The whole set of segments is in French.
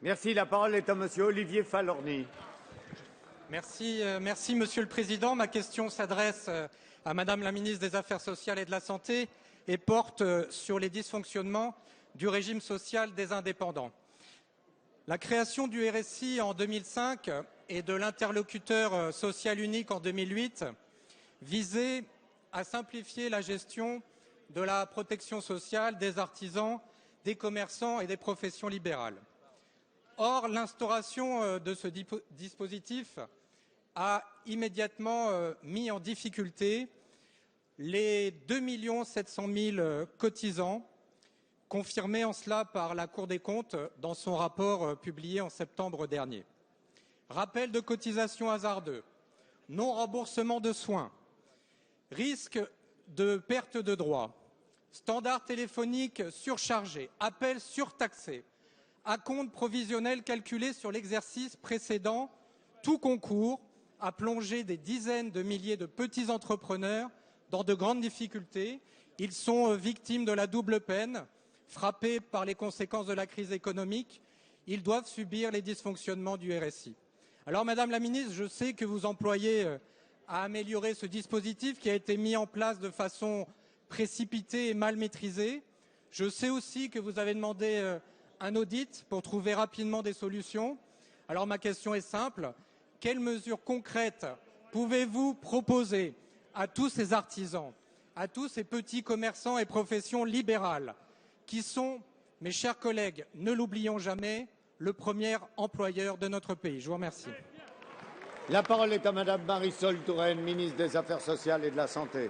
Merci. La parole est à Monsieur Olivier Falorni. Merci, Monsieur le Président. Ma question s'adresse à Madame la ministre des Affaires sociales et de la Santé et porte sur les dysfonctionnements du régime social des indépendants. La création du RSI en 2005 et de l'interlocuteur social unique en 2008 visait à simplifier la gestion de la protection sociale des artisans, des commerçants et des professions libérales. Or, l'instauration de ce dispositif a immédiatement mis en difficulté les 2 700 000 cotisants, confirmés en cela par la Cour des comptes dans son rapport publié en septembre dernier. Rappel de cotisations hasardeux, non-remboursement de soins, risque de perte de droits, standards téléphoniques surchargés, appels surtaxés, acompte provisionnel calculé sur l'exercice précédent, tout concourt à plonger des dizaines de milliers de petits entrepreneurs dans de grandes difficultés. Ils sont victimes de la double peine, frappés par les conséquences de la crise économique. Ils doivent subir les dysfonctionnements du RSI. Alors, Madame la Ministre, je sais que vous employez à améliorer ce dispositif qui a été mis en place de façon précipitée et mal maîtrisée. Je sais aussi que vous avez demandé un audit pour trouver rapidement des solutions. Alors ma question est simple. Quelles mesures concrètes pouvez-vous proposer à tous ces artisans, à tous ces petits commerçants et professions libérales qui sont, mes chers collègues, ne l'oublions jamais, le premier employeur de notre pays? Je vous remercie. La parole est à Madame Marisol Touraine, ministre des Affaires sociales et de la Santé.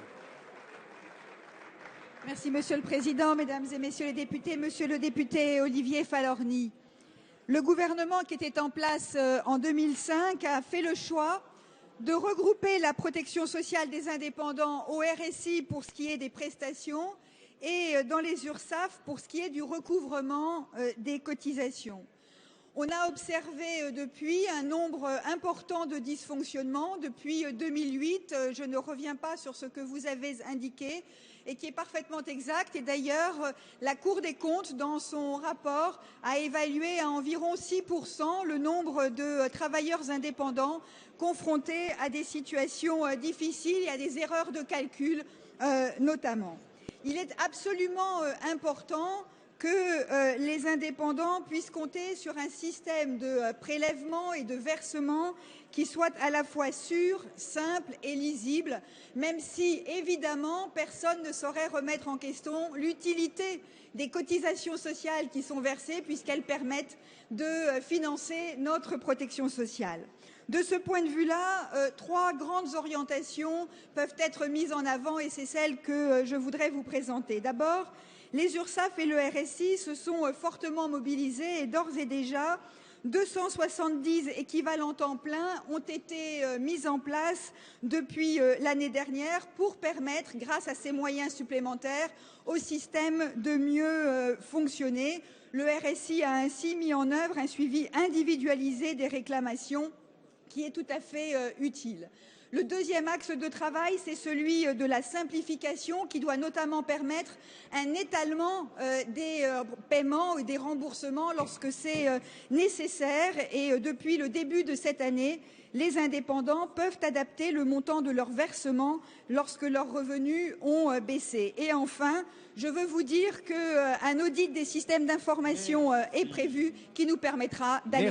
Merci Monsieur le Président, Mesdames et Messieurs les députés, Monsieur le député Olivier Falorni. Le gouvernement qui était en place en 2005 a fait le choix de regrouper la protection sociale des indépendants au RSI pour ce qui est des prestations et dans les URSSAF pour ce qui est du recouvrement des cotisations. On a observé depuis un nombre important de dysfonctionnements depuis 2008. Je ne reviens pas sur ce que vous avez indiqué et qui est parfaitement exact. Et d'ailleurs, la Cour des comptes, dans son rapport, a évalué à environ 6% le nombre de travailleurs indépendants confrontés à des situations difficiles et à des erreurs de calcul notamment. Il est absolument important que les indépendants puissent compter sur un système de prélèvement et de versement qui soit à la fois sûr, simple et lisible, même si, évidemment, personne ne saurait remettre en question l'utilité des cotisations sociales qui sont versées puisqu'elles permettent de financer notre protection sociale. De ce point de vue-là, trois grandes orientations peuvent être mises en avant et c'est celle que je voudrais vous présenter. D'abord, les URSSAF et le RSI se sont fortement mobilisés et d'ores et déjà 270 équivalents temps plein ont été mis en place depuis l'année dernière pour permettre, grâce à ces moyens supplémentaires, au système de mieux fonctionner. Le RSI a ainsi mis en œuvre un suivi individualisé des réclamations qui est tout à fait utile. Le deuxième axe de travail, c'est celui de la simplification qui doit notamment permettre un étalement des paiements et des remboursements lorsque c'est nécessaire. Et depuis le début de cette année, les indépendants peuvent adapter le montant de leur versement lorsque leurs revenus ont baissé. Et enfin, je veux vous dire qu'un audit des systèmes d'information est prévu qui nous permettra d'aller